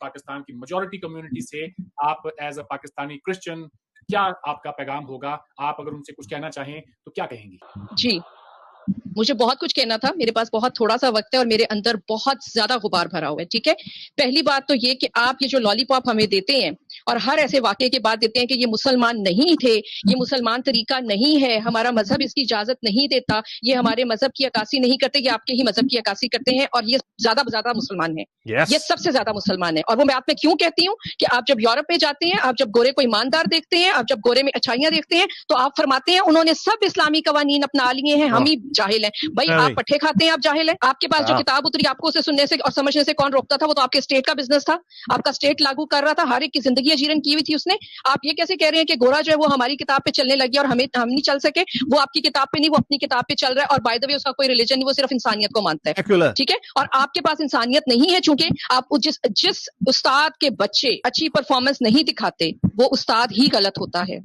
پاکستان کی majority community سے آپ ایز اے پاکستانی کرسچن کیا آپ کا پیغام ہوگا؟ آپ اگر ان سے کچھ کہنا چاہیں تو کیا کہیں گی؟ جی مجھے بہت کچھ کہنا تھا، میرے پاس بہت تھوڑا سا وقت ہے اور میرے اندر بہت زیادہ غبار بھرا ہوا ہے. ٹھیک ہے، پہلی بات تو یہ کہ آپ یہ جو لالی پاپ ہمیں دیتے ہیں اور ہر ایسے واقعے کے بعد دیتے ہیں کہ یہ مسلمان نہیں تھے، یہ مسلمان طریقہ نہیں ہے، ہمارا مذہب اس کی اجازت نہیں دیتا، یہ ہمارے مذہب کی عکاسی نہیں کرتے، یہ آپ کے ہی مذہب کی عکاسی کرتے ہیں اور یہ زیادہ مسلمان ہیں. یہ سب سے زیادہ مسلمان ہیں. اور وہ میں آپ میں کیوں کہتی ہوں کہ آپ جب یورپ میں جاتے ہیں، آپ جب گورے کو ایماندار دیکھتے ہیں، آپ جب گورے میں اچھائیاں دیکھتے ہیں تو آپ فرماتے ہیں انہوں نے سب اسلامی قوانین اپنا لیے ہیں، ہم ہی جاہل ہیں. بھائی آپ پٹھے کھاتے ہیں، آپ جاہل ہیں. آپ کے پاس جو کتاب اتری آپ کو اسے سننے سے اور سمجھنے سے کون روکتا تھا؟ وہ تو آپ کے اسٹیٹ کا بزنس تھا، آپ کا اسٹیٹ لاگو کر رہا تھا، ہر ایک کی زندگی اجیرن کی ہوئی تھی اس نے. آپ یہ کیسے کہہ رہے ہیں کہ گورا جو ہے وہ ہماری کتاب پہ چلنے لگے اور ہم نہیں چل سکے؟ وہ آپ کی کتاب پہ نہیں، وہ اپنی کتاب پہ چل رہا ہے. اور بائی دا وے اس کا کوئی ریلیجن نہیں، وہ صرف انسانیت کو مانتا ہے. ٹھیک ہے، اور آپ کے پاس انسانیت نہیں ہے چونکہ آپ جس استاد کے بچے اچھی پرفارمنس نہیں دکھاتے وہ استاد ہی غلط ہوتا ہے.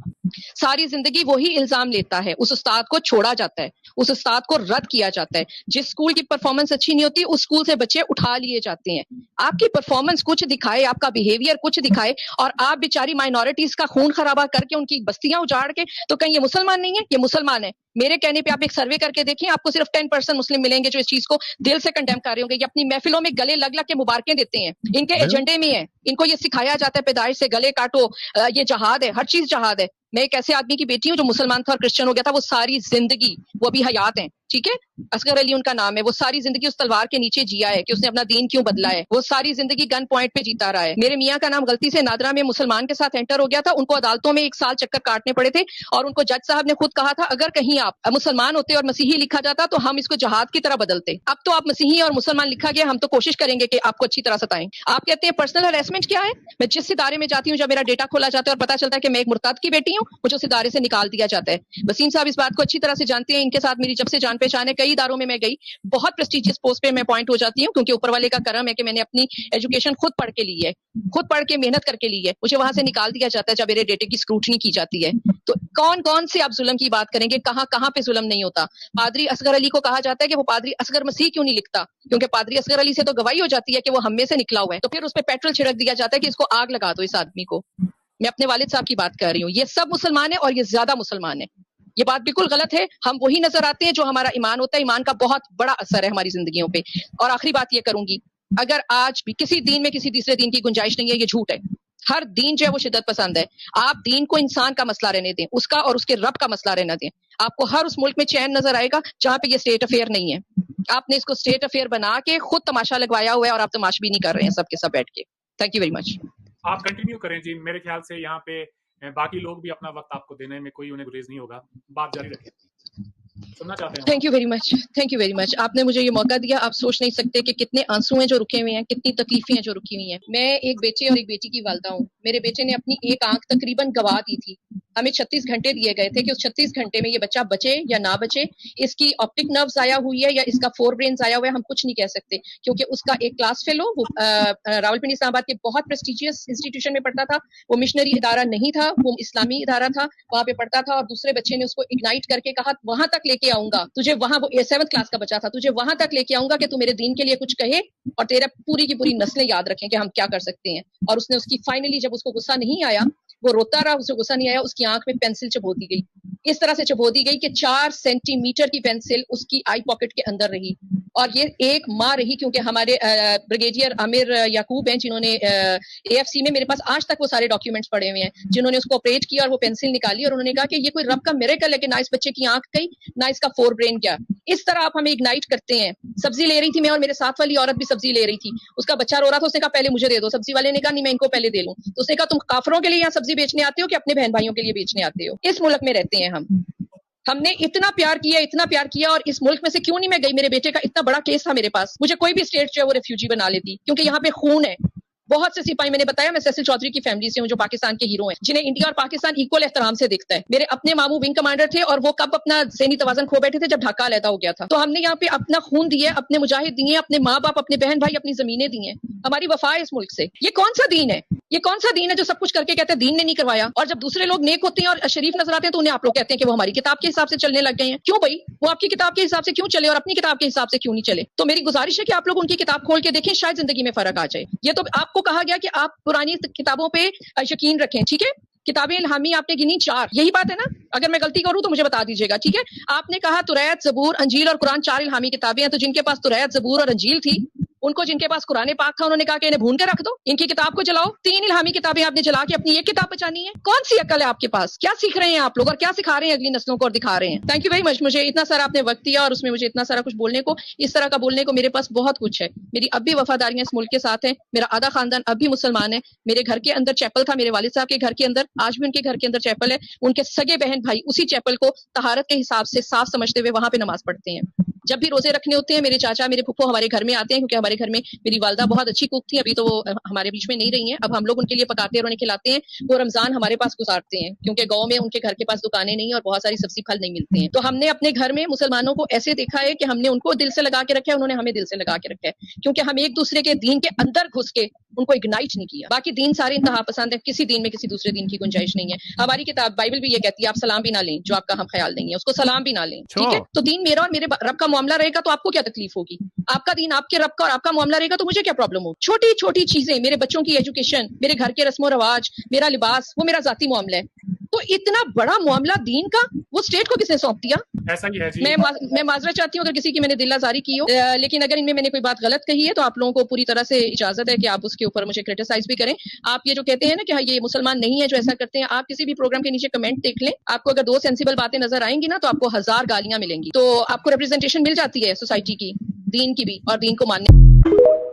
ساری زندگی وہی الزام لیتا ہے، اس استاد کو چھوڑا جاتا ہے، اس استاد کو رد کیا جاتا ہے. جس اسکول کی پرفارمنس اچھی نہیں ہوتی اس اسکول سے بچے اٹھا لیے جاتے ہیں. آپ کی پرفارمنس کچھ دکھائے، آپ کا بیہیویئر کچھ دکھائے اور آپ بیچاری مائنورٹیز کا خون خرابہ کر کے ان کی بستیاں اجاڑ کے تو کہیں یہ مسلمان نہیں ہے؟ یہ مسلمان ہے. میرے کہنے پہ آپ ایک سروے کر کے دیکھیں، آپ کو صرف 10% مسلم ملیں گے جو اس چیز کو دل سے کنڈیم کر رہے ہوں گے. یہ اپنی محفلوں میں گلے لگ لگ کے مبارکیں دیتے ہیں، ان کے ایجنڈے میں ہے، ان کو یہ سکھایا جاتا ہے پیدائش سے گلے کاٹو، یہ جہاد ہے، ہر چیز جہاد ہے. میں ایک ایسے آدمی کی بیٹی ہوں جو مسلمان تھا اور کرسچن ہو گیا تھا، وہ ساری زندگی، وہ ابھی حیات ہیں، ٹھیک ہے، اصغر علی ان کا نام ہے، وہ ساری زندگی اس تلوار کے نیچے جیا ہے کہ اس نے اپنا دین کیوں بدلا ہے. وہ ساری زندگی گن پوائنٹ پہ جیتا رہا ہے. میرے میاں کا نام غلطی سے نادرا میں مسلمان کے ساتھ انٹر ہو گیا تھا، ان کو عدالتوں میں 1 سال چکر کاٹنے پڑے تھے اور ان کو جج صاحب نے خود کہا تھا اگر کہیں آپ مسلمان ہوتے اور مسیحی لکھا جاتا تو ہم اس کو جہاد کی طرح بدلتے. اب تو آپ مسیحی اور مسلمان لکھا گیا، ہم تو کوشش کریں گے کہ آپ کو اچھی طرح ستائیں. آپ کہتے ہیں پرسنل ہراسمنٹ کیا ہے؟ میں جس ادارے میں جاتی ہوں جب میرا ڈیٹا کھولا جاتا ہے اور پتا چلتا ہے کہ میں ایک مرتد کی بیٹی ہوں، مجھے اس ادارے سے نکال دیا جاتا ہے. وسیم صاحب اس بات کو اچھی طرح سے جانتے ہیں، ان کے ساتھ میری جب سے جان پہچان ہے، کئی اداروں میں گئی، بہت پریسٹیجیس پوسٹ پہ میں اپوائنٹ ہو جاتی ہوں کیونکہ اوپر والے کا کرم ہے کہ میں نے اپنی ایجوکیشن خود پڑھ کے لی ہے، خود پڑھ کے محنت کر کے لی ہے. مجھے وہاں سے نکال دیا جاتا ہے جب میرے ڈیٹے کی اسکروٹنی کی جاتی ہے. تو کون سے آپ ظلم کی بات کریں گے؟ کہاں پہ ظلم نہیں ہوتا؟ پادری اصغر علی کو کہا جاتا ہے کہ وہ پادری اصغر مسیح کیوں نہیں لکھتا؟ کیونکہ پادری اصغر علی سے تو گواہی ہو جاتی ہے کہ وہ ہم میں سے نکلا ہوا ہے. تو پھر اس پہ پیٹرول چھڑک دیا جاتا ہے کہ اس کو آگ لگا دو اس آدمی کو. میں اپنے والد صاحب کی بات کر رہی ہوں. یہ سب مسلمان ہیں اور یہ زیادہ مسلمان ہیں. یہ بات بالکل غلط ہے. ہم وہی نظر آتے ہیں جو ہمارا ایمان ہوتا ہے. ایمان کا بہت بڑا اثر ہے ہماری زندگیوں پہ. اور آخری بات یہ کروں گی، اگر آج بھی کسی دین میں کسی تیسرے دین کی گنجائش نہیں ہے، یہ جھوٹ ہے. ہر دین جو ہے وہ شدت پسند ہے. آپ دین کو انسان کا مسئلہ رہنے دیں، اس کا اور اس کے رب کا مسئلہ رہنا دیں. آپ کو ہر اس ملک میں چین نظر آئے گا جہاں پہ یہ اسٹیٹ افیئر نہیں ہے. آپ نے اس کو اسٹیٹ افیئر بنا کے خود تماشا لگوایا ہوا ہے اور آپ تماشبینی نہیں کر رہے ہیں سب کے سب بیٹھ کے. Thank you very much. آپ کنٹینیو کریں جی. میرے خیال سے یہاں پہ باقی لوگ بھی اپنا وقت آپ کو دینے میں کوئی انہیں گریز نہیں ہوگا. بات جاری رکھیں، سننا چاہتے ہیں. Thank you very much, thank you very much. آپ نے مجھے یہ موقع دیا. آپ سوچ نہیں سکتے کہ کتنے آنسو ہیں جو رکے ہوئے ہیں، کتنی تکلیفیں ہیں جو رکی ہوئی ہیں. میں ایک بیٹے اور ایک بیٹی کی والدہ ہوں. میرے بیٹے نے اپنی ایک آنکھ تقریباً گوا دی تھی. ہمیں 36 گھنٹے دیے گئے تھے کہ اس 36 گھنٹے میں یہ بچہ بچے یا نہ بچے. اس کی آپٹک نرو ضائع ہوئی ہے یا اس کا 4 برین ضائع ہوا ہے، ہم کچھ نہیں کہہ سکتے کیونکہ اس کا ایک کلاس فیلو وہ راولپنڈی اسلام آباد کے بہت پریسٹیجیس انسٹیٹیوشن میں پڑھتا تھا. وہ مشنری ادارہ نہیں تھا، وہ اسلامی ادارہ تھا، وہاں پہ پڑھتا تھا. اور دوسرے بچے نے اس کو اگنائٹ کر کے کہا وہاں تک لے کے آؤں گا تجھے، وہاں وہ 7th کلاس کا بچہ تھا، تجھے وہاں تک لے کے آؤں گا کہ تو میرے دین کے لیے کچھ کہے اور تیرا پوری کی پوری نسلیں یاد رکھیں کہ ہم کیا کر سکتے ہیں. اور اس نے اس کی فائنلی جب اس کو غصہ نہیں آیا، وہ روتا رہا، اسے غصہ نہیں آیا، اس کی آنکھ میں پینسل چبو دی گئی. اس طرح سے چبو دی گئی کہ 4 سینٹی میٹر کی پینسل اس کی آئی پاکٹ کے اندر رہی. اور یہ ایک ماں رہی کیونکہ ہمارے بریگیڈیئر عامر یعقوب ہیں جنہوں نے اے ایف سی میں، میرے پاس آج تک وہ سارے ڈاکیومنٹس پڑے ہوئے ہیں، جنہوں نے اس کو آپریٹ کیا اور وہ پینسل نکالی اور انہوں نے کہا کہ یہ کوئی رب کا میریکل ہے کہ نہ اس بچے کی آنکھ گئی نہ اس کا 4 برین گیا. اس طرح آپ ہمیں اگنائٹ کرتے ہیں. سبزی لے رہی تھی میں اور میرے ساتھ والی عورت بھی سبزی لے رہی تھی. اس کا بچہ رو رہا تھا، اس نے کہا پہلے مجھے دے دو. سبزی والے نے کہا نہیں میں ان کو پہلے دے لوں. تو اس نے کہا تم کافروں کے لیے یہاں سبزی بیچنے آتے ہو کہ اپنے بہن بھائیوں کے لیے بیچنے آتے ہو؟ اس ملک میں رہتے ہیں ہم نے اتنا پیار کیا اور اس ملک میں سے کیوں نہیں میں گئی؟ میرے بیٹے کا اتنا بڑا کیس تھا میرے پاس، مجھے کوئی بھی اسٹیٹ جو ہے وہ ریفیوجی بنا لیتی کیونکہ یہاں پہ خون ہے. بہت سے سپاہی، میں نے بتایا میں سیسل چودھری کی فیملی سے ہوں جو پاکستان کے ہیرو ہیں، جنہیں انڈیا اور پاکستان ایکول احترام سے دیکھتا ہے. میرے اپنے ماموں ونگ کمانڈر تھے اور وہ کب اپنا ذہنی توازن کھو بیٹھے تھے جب ڈھاکہ علیحدہ ہو گیا تھا. تو ہم نے یہاں پہ اپنا خون دیا، اپنے مجاہد دیے، اپنے ماں باپ، اپنے بہن بھائی، اپنی زمینیں دی ہیں. ہماری وفا ہے اس ملک سے. یہ کون سا دین ہے؟ یہ کون سا دین ہے جو سب کچھ کر کے کہتے ہیں دین نے نہیں کروایا، اور جب دوسرے لوگ نیک ہوتے ہیں اور شریف نظر آتے ہیں تو انہیں آپ لوگ کہتے ہیں کہ وہ ہماری کتاب کے حساب سے چلنے لگ گئے ہیں. کیوں بھائی؟ وہ آپ کی کتاب کے حساب سے کیوں چلے اور اپنی کتاب کے حساب سے کیوں نہیں چلے؟ تو میری گزارش ہے کہ آپ لوگ ان کی کتاب کھول کے دیکھیں، شاید زندگی میں فرق آ جائے. یہ تو آپ کو کہا گیا کہ آپ پرانی کتابوں پہ یقین رکھیں، ٹھیک ہے؟ کتابیں الہامی آپ نے گنی 4، یہی بات ہے نا؟ اگر میں غلطی کروں تو مجھے بتا دیجیے گا، ٹھیک ہے؟ آپ نے کہا توریت، زبور، انجیل اور قرآن 4 الہامی کتابیں ہیں، تو جن کے پاس توریت، زبور اور انجیل تھی، ان کو جن کے پاس قرآن پاک تھا انہوں نے کہا کہ انہیں بھون کے رکھ دو، ان کی کتاب کو جلاؤ. 3 الہامی کتابیں آپ نے جلا کے اپنی ایک کتاب بچانی ہے. کون سی عقل ہے آپ کے پاس؟ کیا سیکھ رہے ہیں آپ لوگ اور کیا سکھا رہے ہیں اگلی نسلوں کو اور دکھا رہے ہیں؟ Thank you very much. مجھے اتنا سارا آپ نے وقت دیا اور اس میں مجھے اتنا سارا کچھ بولنے کو، اس طرح کا بولنے کو میرے پاس بہت کچھ ہے. میری اب بھی وفاداریاں اس ملک کے ساتھ ہیں، میرا آدھا خاندان اب بھی مسلمان ہے. میرے گھر کے اندر چیپل تھا، میرے والد صاحب کے گھر کے اندر، آج بھی ان کے گھر کے اندر چیپل ہے. ان کے سگے بہن بھائی اسی چیپل کو طہارت کے حساب سے صاف سمجھتے ہوئے وہاں پہ نماز پڑھتے ہیں. جب بھی روزے رکھنے ہوتے ہیں میرے چاچا، میرے پھپھو ہمارے گھر میں آتے ہیں، کیونکہ ہمارے گھر میں میری والدہ بہت اچھی کوک تھی. ابھی تو وہ ہمارے بیچ میں نہیں رہی ہیں، اب ہم لوگ ان کے لیے پکاتے اور انہیں کھلاتے ہیں. وہ رمضان ہمارے پاس گزارتے ہیں کیونکہ گاؤں میں ان کے گھر کے پاس دکانیں نہیں اور بہت ساری سبزی پھل نہیں ملتے ہیں. تو ہم نے اپنے گھر میں مسلمانوں کو ایسے دیکھا ہے کہ ہم نے ان کو دل سے لگا کے رکھا ہے، انہوں نے ہمیں دل سے لگا کے رکھا ہے، کیونکہ ہم ایک دوسرے کے دین کے اندر گھس کے ان کو اگنائٹ نہیں کیا. باقی دین سارے انتہا پسند ہے، کسی دین میں کسی دوسرے دین کی گنجائش نہیں ہے. ہماری کتاب بائبل بھی یہ کہتی ہے آپ سلام بھی نہ لیں، جو آپ کا ہم خیال نہیں ہے اس کو سلام بھی نہ لیں، ٹھیک ہے؟ تو دین میرا اور میرے رب کا معاملہ رہے گا تو آپ کو کیا تکلیف ہوگی؟ آپ کا دین آپ کے رب کا اور آپ کا معاملہ رہے گا تو مجھے کیا پرابلم ہوگی؟ چھوٹی چھوٹی چیزیں، میرے بچوں کی ایجوکیشن، میرے گھر کے رسم و رواج، میرا لباس، وہ میرا ذاتی معاملہ ہے. تو اتنا بڑا معاملہ دین کا وہ اسٹیٹ کو کس نے سونپ دیا؟ ایسا ہی ہے جی. میں معذرت چاہتی ہوں اگر کسی کی میں نے دل آزاری کی ہو، لیکن اگر ان میں نے کوئی بات غلط کہی ہے تو آپ لوگوں کو پوری طرح سے اجازت ہے کہ آپ اس کے اوپر مجھے کرٹیسائز بھی کریں. آپ یہ جو کہتے ہیں نا کہ یہ مسلمان نہیں ہے جو ایسا کرتے ہیں، آپ کسی بھی پروگرام کے نیچے کمنٹ دیکھ لیں، آپ کو اگر 2 سینسیبل باتیں نظر آئیں گی نا تو آپ کو 1000 گالیاں ملیں گی. تو آپ کو ریپرزینٹیشن مل جاتی ہے سوسائٹی کی، دین کی بھی اور دین کو ماننے